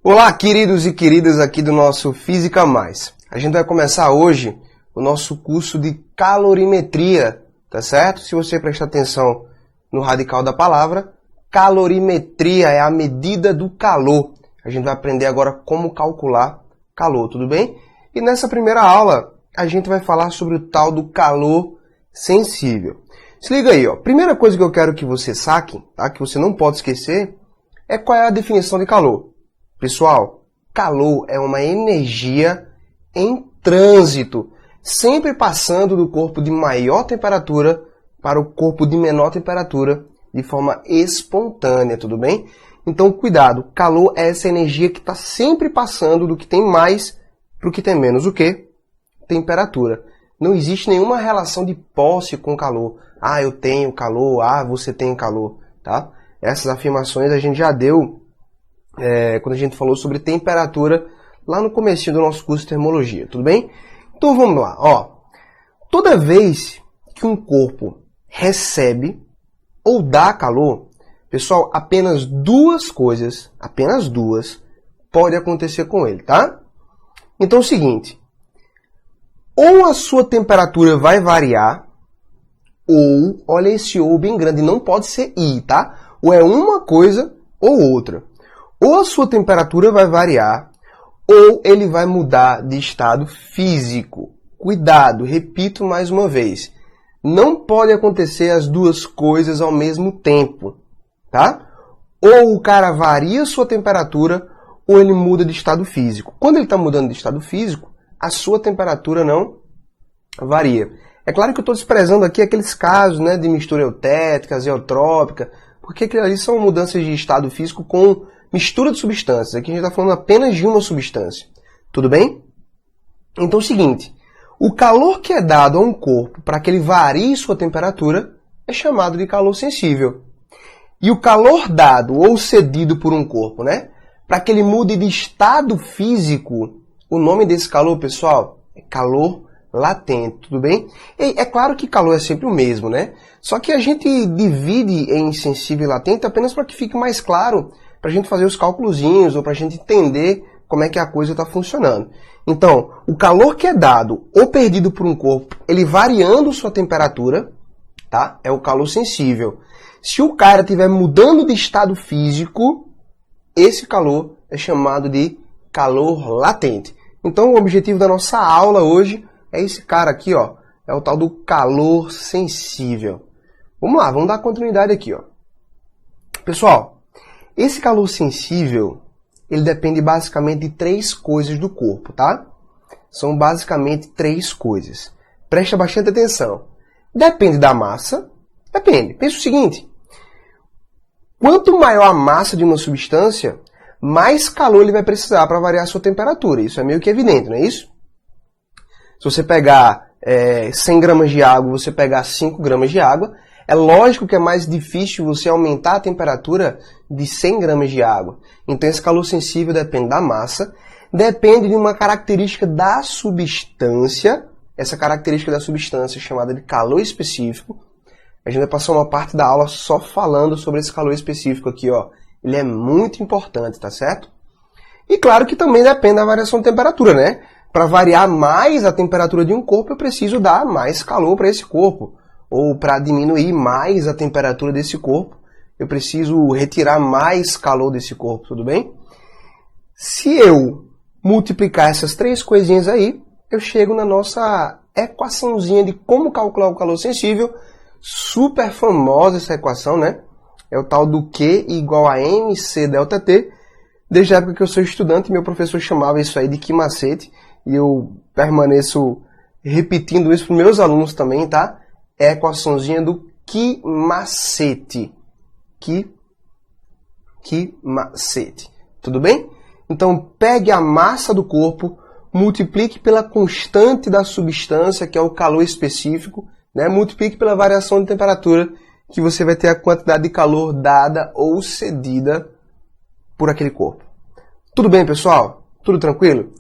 Olá, queridos e queridas aqui do nosso Física Mais. A gente vai começar hoje o nosso curso de calorimetria, tá certo? Se você prestar atenção no radical da palavra, calorimetria é a medida do calor. A gente vai aprender agora como calcular calor, tudo bem? E nessa primeira aula, a gente vai falar sobre o tal do calor sensível. Se liga aí, ó. Primeira coisa que eu quero que você saque, tá? Que você não pode esquecer, é qual é a definição de calor. Pessoal, calor é uma energia em trânsito, sempre passando do corpo de maior temperatura para o corpo de menor temperatura de forma espontânea, tudo bem? Então, cuidado, calor é essa energia que está sempre passando do que tem mais para o que tem menos. O quê? Temperatura. Não existe nenhuma relação de posse com calor. Ah, eu tenho calor, ah, você tem calor, tá? Essas afirmações a gente já deu quando a gente falou sobre temperatura lá no comecinho do nosso curso de termologia, tudo bem? Então vamos lá, ó. Toda vez que um corpo recebe ou dá calor, pessoal, apenas duas coisas, pode acontecer com ele, tá? Então é o seguinte, ou a sua temperatura vai variar, ou, olha esse ou bem grande, não pode ser i, tá? Ou é uma coisa ou outra. Ou a sua temperatura vai variar, ou ele vai mudar de estado físico. Cuidado, repito mais uma vez. Não pode acontecer as duas coisas ao mesmo tempo, tá? Ou o cara varia a sua temperatura, ou ele muda de estado físico. Quando ele está mudando de estado físico, a sua temperatura não varia. É claro que eu estou desprezando aqui aqueles casos, né, de mistura eutética, azeotrópica, porque aquilo ali são mudanças de estado físico com mistura de substâncias. Aqui a gente está falando apenas de uma substância. Tudo bem? Então é o seguinte, o calor que é dado a um corpo para que ele varie sua temperatura é chamado de calor sensível. E o calor dado ou cedido por um corpo, né, para que ele mude de estado físico, o nome desse calor, pessoal, é calor latente, tudo bem? E é claro que calor é sempre o mesmo, né? Só que a gente divide em sensível e latente apenas para que fique mais claro, para a gente fazer os cálculozinhos ou para a gente entender como é que a coisa está funcionando. Então, o calor que é dado ou perdido por um corpo, ele variando sua temperatura, tá? É o calor sensível. Se o cara estiver mudando de estado físico, esse calor é chamado de calor latente. Então, o objetivo da nossa aula hoje é esse cara aqui, ó. É o tal do calor sensível. Vamos lá, vamos dar continuidade aqui, ó. Pessoal, esse calor sensível, ele depende basicamente de três coisas do corpo, tá? São basicamente três coisas. Presta bastante atenção. Depende da massa. Depende. Pensa o seguinte. Quanto maior a massa de uma substância, mais calor ele vai precisar para variar a sua temperatura. Isso é meio que evidente, não é isso? Se você pegar 100 gramas de água, você pegar 5 gramas de água, é lógico que é mais difícil você aumentar a temperatura de 100 gramas de água. Então esse calor sensível depende da massa, depende de uma característica da substância, essa característica da substância é chamada de calor específico. A gente vai passar uma parte da aula só falando sobre esse calor específico aqui, ó. Ele é muito importante, tá certo? E claro que também depende da variação de temperatura, né? Para variar mais a temperatura de um corpo, eu preciso dar mais calor para esse corpo. Ou para diminuir mais a temperatura desse corpo, eu preciso retirar mais calor desse corpo, tudo bem? Se eu multiplicar essas três coisinhas aí, eu chego na nossa equaçãozinha de como calcular o calor sensível. Super famosa essa equação, né? É o tal do Q igual a mc delta T. Desde a época que eu sou estudante, meu professor chamava isso aí de que macete. E eu permaneço repetindo isso para os meus alunos também, tá? É a equaçãozinha do que macete. Que macete. Tudo bem? Então, pegue a massa do corpo, multiplique pela constante da substância, que é o calor específico, né? Multiplique pela variação de temperatura, que você vai ter a quantidade de calor dada ou cedida por aquele corpo. Tudo bem, pessoal? Tudo tranquilo?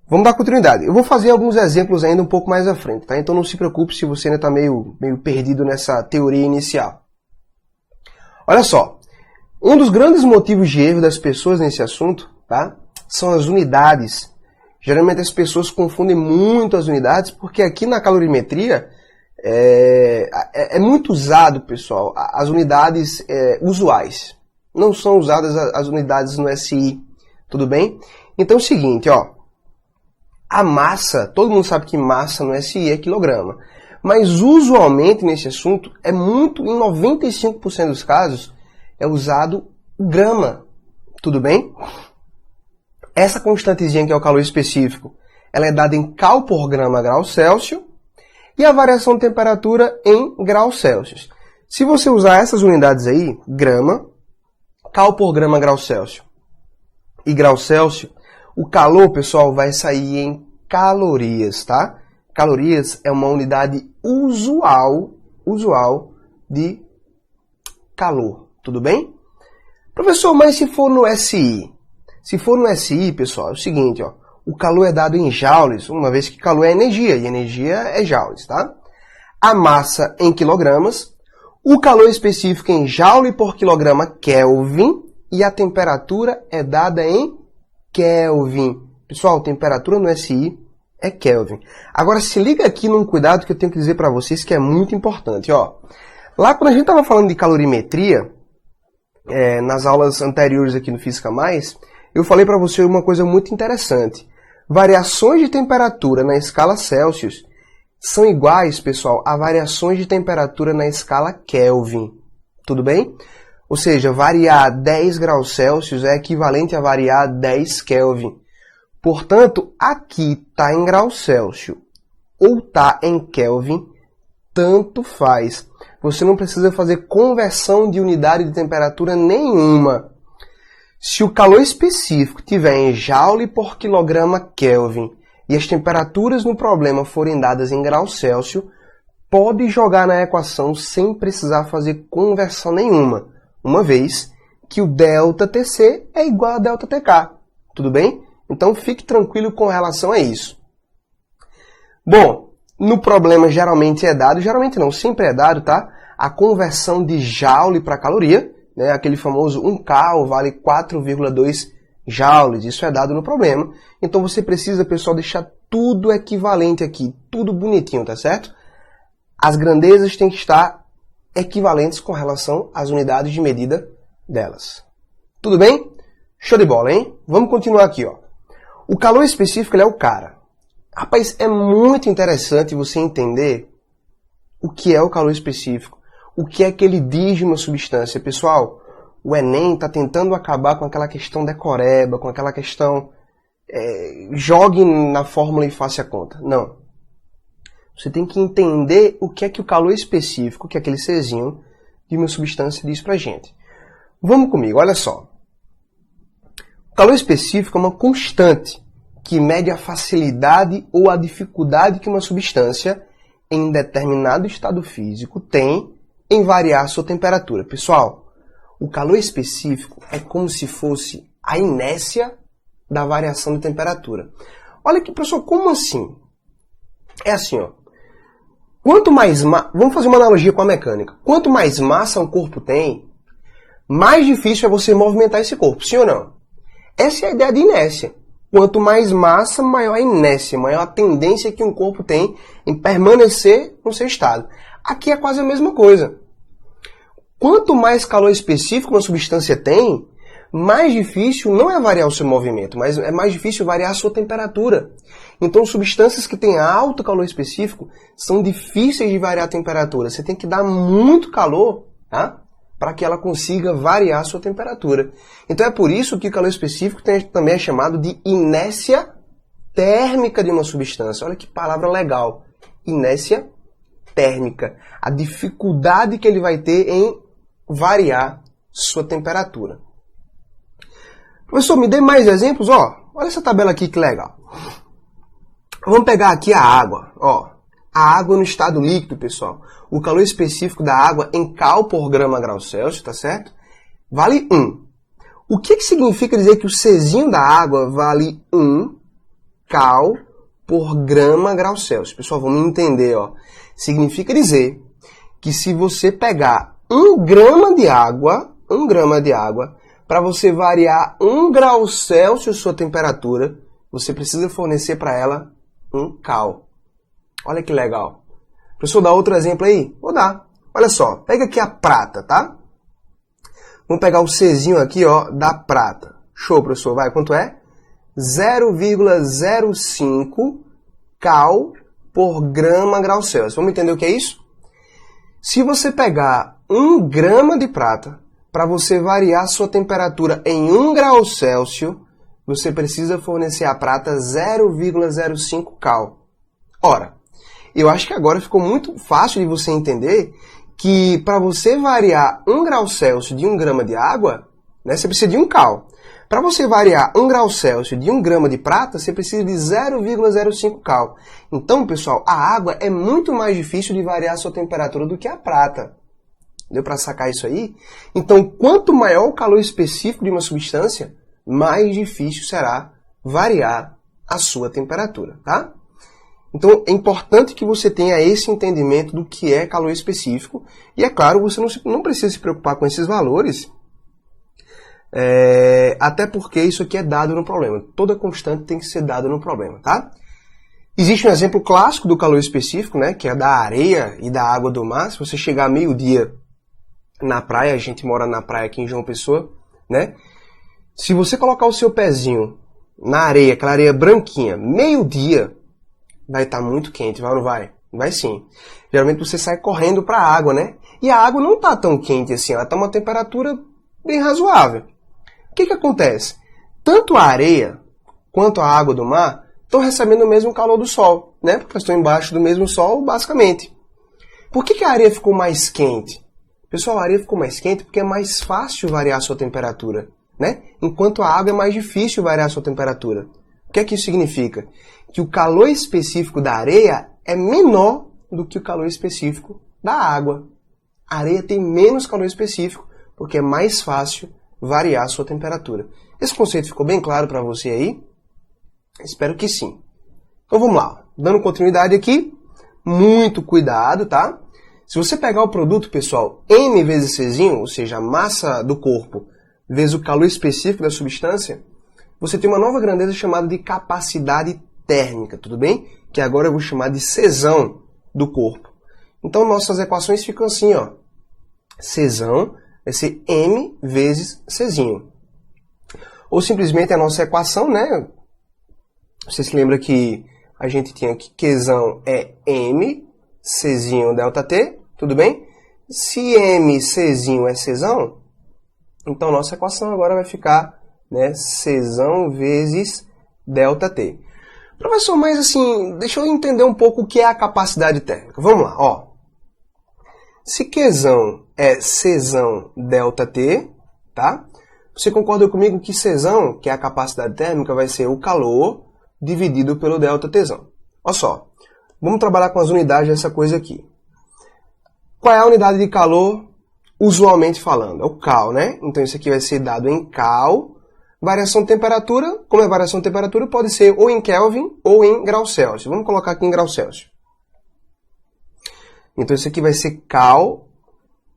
Vamos dar continuidade. Eu vou fazer alguns exemplos ainda um pouco mais à frente, tá? Então não se preocupe se você ainda está meio perdido nessa teoria inicial. Olha só, um dos grandes motivos de erro das pessoas nesse assunto tá? São as unidades. Geralmente as pessoas confundem muito as unidades, porque aqui na calorimetria é muito usado, pessoal, as unidades usuais. Não são usadas as unidades no SI, tudo bem? Então é o seguinte, ó, a massa, todo mundo sabe que massa no SI é quilograma, mas usualmente nesse assunto, em 95% dos casos, é usado grama, tudo bem? Essa constantezinha que é o calor específico, ela é dada em cal por grama grau Celsius e a variação de temperatura em graus Celsius. Se você usar essas unidades aí, grama, cal por grama grau Celsius e grau Celsius, o calor, pessoal, vai sair em calorias, tá? Calorias é uma unidade usual de calor, tudo bem? Professor, mas se for no SI? Se for no SI, pessoal, é o seguinte, ó, o calor é dado em joules, uma vez que calor é energia, e energia é joules, tá? A massa em quilogramas, o calor específico em joule por quilograma Kelvin, e a temperatura é dada em Kelvin. Pessoal, temperatura no SI é Kelvin. Agora, se liga aqui num cuidado que eu tenho que dizer para vocês que é muito importante, ó. Lá quando a gente estava falando de calorimetria, nas aulas anteriores aqui no Física Mais, eu falei para você uma coisa muito interessante. Variações de temperatura na escala Celsius são iguais, pessoal, a variações de temperatura na escala Kelvin. Tudo bem? Ou seja, variar 10 graus Celsius é equivalente a variar 10 Kelvin. Portanto, aqui está em graus Celsius ou está em Kelvin, tanto faz. Você não precisa fazer conversão de unidade de temperatura nenhuma. Se o calor específico estiver em joule por quilograma Kelvin e as temperaturas no problema forem dadas em graus Celsius, pode jogar na equação sem precisar fazer conversão nenhuma, uma vez que o ΔTc é igual a ΔTk. Tudo bem? Então fique tranquilo com relação a isso. Bom, no problema geralmente não, sempre é dado, tá? A conversão de joule para caloria, né? Aquele famoso 1 cal vale 4,2 joules, isso é dado no problema. Então você precisa, pessoal, deixar tudo equivalente aqui, tudo bonitinho, tá certo? As grandezas têm que estar equivalentes com relação às unidades de medida delas. Tudo bem? Show de bola, hein? Vamos continuar aqui, ó. O calor específico ele é o cara. Rapaz, é muito interessante você entender o que é o calor específico, o que é que ele diz de uma substância. Pessoal, o Enem está tentando acabar com aquela questão decoreba, com aquela questão jogue na fórmula e faça a conta. Não. Você tem que entender o que é que o calor específico, que é aquele Czinho de uma substância, diz pra gente. Vamos comigo, olha só. O calor específico é uma constante que mede a facilidade ou a dificuldade que uma substância, em determinado estado físico, tem em variar sua temperatura. Pessoal, o calor específico é como se fosse a inércia da variação de temperatura. Olha aqui, pessoal, como assim? É assim, ó. Vamos fazer uma analogia com a mecânica. Quanto mais massa um corpo tem, mais difícil é você movimentar esse corpo, sim ou não? Essa é a ideia de inércia. Quanto mais massa, maior a inércia, maior a tendência que um corpo tem em permanecer no seu estado. Aqui é quase a mesma coisa. Quanto mais calor específico uma substância tem, mais difícil não é variar o seu movimento, mas é mais difícil variar a sua temperatura. Então, substâncias que têm alto calor específico são difíceis de variar a temperatura. Você tem que dar muito calor, tá? Para que ela consiga variar a sua temperatura. Então é por isso que o calor específico também é chamado de inércia térmica de uma substância. Olha que palavra legal. Inércia térmica. A dificuldade que ele vai ter em variar sua temperatura. Professor, me dê mais exemplos? Ó, olha essa tabela aqui que legal. Vamos pegar aqui a água. Ó, a água no estado líquido, pessoal. O calor específico da água em cal por grama grau Celsius, tá certo? Vale 1. O que significa dizer que o Czinho da água vale 1 cal por grama grau Celsius? Pessoal, vamos entender, ó. Significa dizer que se você pegar 1 grama de água, para você variar 1 grau Celsius sua temperatura, você precisa fornecer para ela 1 cal. Olha que legal. Professor, dá outro exemplo aí? Vou dar. Olha só, pega aqui a prata, tá? Vamos pegar o Czinho aqui, ó, da prata. Show, professor. Vai, quanto é? 0,05 cal por grama grau Celsius. Vamos entender o que é isso? Se você pegar 1 grama de prata, para você variar sua temperatura em 1 grau Celsius, você precisa fornecer à prata 0,05 cal. Ora, eu acho que agora ficou muito fácil de você entender que para você variar 1 grau Celsius de 1 grama de água, né, você precisa de 1 cal. Para você variar 1 grau Celsius de 1 grama de prata, você precisa de 0,05 cal. Então, pessoal, a água é muito mais difícil de variar a sua temperatura do que a prata. Deu para sacar isso aí? Então, quanto maior o calor específico de uma substância, mais difícil será variar a sua temperatura, tá? Então, é importante que você tenha esse entendimento do que é calor específico. E, é claro, você não precisa se preocupar com esses valores, até porque isso aqui é dado no problema. Toda constante tem que ser dada no problema, tá? Existe um exemplo clássico do calor específico, né, que é da areia e da água do mar. Se você chegar meio-dia na praia, a gente mora na praia aqui em João Pessoa, né? Se você colocar o seu pezinho na areia, aquela areia branquinha, meio-dia, vai estar muito quente, vai ou não vai? Vai sim. Geralmente você sai correndo para a água, né? E a água não está tão quente assim, ela está uma temperatura bem razoável. O que acontece? Tanto a areia quanto a água do mar estão recebendo o mesmo calor do sol, né? Porque elas estão embaixo do mesmo sol, basicamente. Por que a areia ficou mais quente? Pessoal, a areia ficou mais quente porque é mais fácil variar a sua temperatura, né? Enquanto a água é mais difícil variar a sua temperatura. O que é que isso significa? Que o calor específico da areia é menor do que o calor específico da água. A areia tem menos calor específico porque é mais fácil variar a sua temperatura. Esse conceito ficou bem claro para você aí? Espero que sim. Então vamos lá. Dando continuidade aqui, muito cuidado, tá? Se você pegar o produto, pessoal, M vezes Czinho, ou seja, a massa do corpo, vezes o calor específico da substância, você tem uma nova grandeza chamada de capacidade térmica, tudo bem? Que agora eu vou chamar de Czão do corpo. Então nossas equações ficam assim, ó. Czão vai ser M vezes Czinho. Ou simplesmente a nossa equação, né? Você se lembra que a gente tinha que Qzão é M, Czinho delta T, tudo bem? Se M, Czinho é Czão, então nossa equação agora vai ficar, né, Czão vezes delta T. Professor, mas assim, deixa eu entender um pouco o que é a capacidade térmica. Vamos lá, ó. Se Qzão é Czão delta T, tá? Você concorda comigo que Czão, que é a capacidade térmica, vai ser o calor dividido pelo delta Tzão. Olha só, vamos trabalhar com as unidades dessa coisa aqui. Qual é a unidade de calor usualmente falando? É o cal, né? Então isso aqui vai ser dado em cal. Variação de temperatura, como é variação de temperatura, pode ser ou em Kelvin ou em grau Celsius. Vamos colocar aqui em grau Celsius. Então isso aqui vai ser cal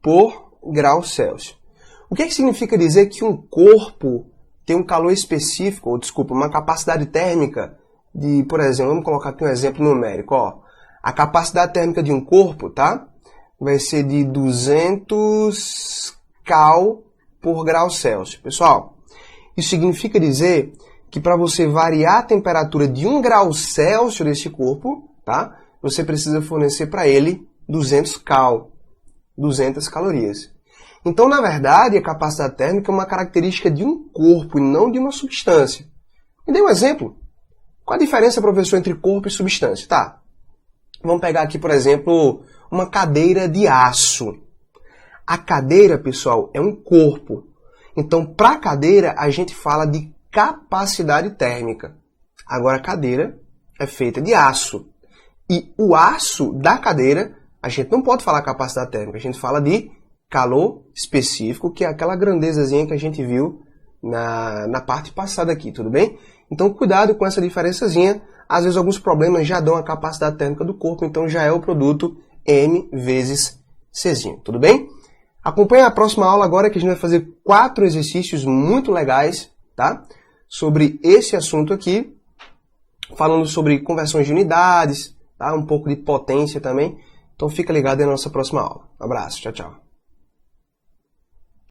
por grau Celsius. O que significa dizer que um corpo tem um calor específico, ou desculpa, uma capacidade térmica de, por exemplo, vamos colocar aqui um exemplo numérico, ó. A capacidade térmica de um corpo, tá? Vai ser de 200 cal por grau Celsius. Pessoal, isso significa dizer que para você variar a temperatura de 1 grau Celsius desse corpo, tá? Você precisa fornecer para ele 200 cal, 200 calorias. Então, na verdade, a capacidade térmica é uma característica de um corpo e não de uma substância. Me dê um exemplo. Qual a diferença, professor, entre corpo e substância? Tá. Vamos pegar aqui, por exemplo, uma cadeira de aço. A cadeira, pessoal, é um corpo. Então, para a cadeira, a gente fala de capacidade térmica. Agora, a cadeira é feita de aço. E o aço da cadeira, a gente não pode falar capacidade térmica, a gente fala de calor específico, que é aquela grandezazinha que a gente viu na parte passada aqui, tudo bem? Então, cuidado com essa diferençazinha. Às vezes, alguns problemas já dão a capacidade térmica do corpo, então já é o produto M vezes Czinho, tudo bem? Acompanhe a próxima aula agora que a gente vai fazer 4 exercícios muito legais, tá? Sobre esse assunto aqui, falando sobre conversões de unidades, tá? Um pouco de potência também. Então fica ligado aí na nossa próxima aula. Um abraço, tchau, tchau.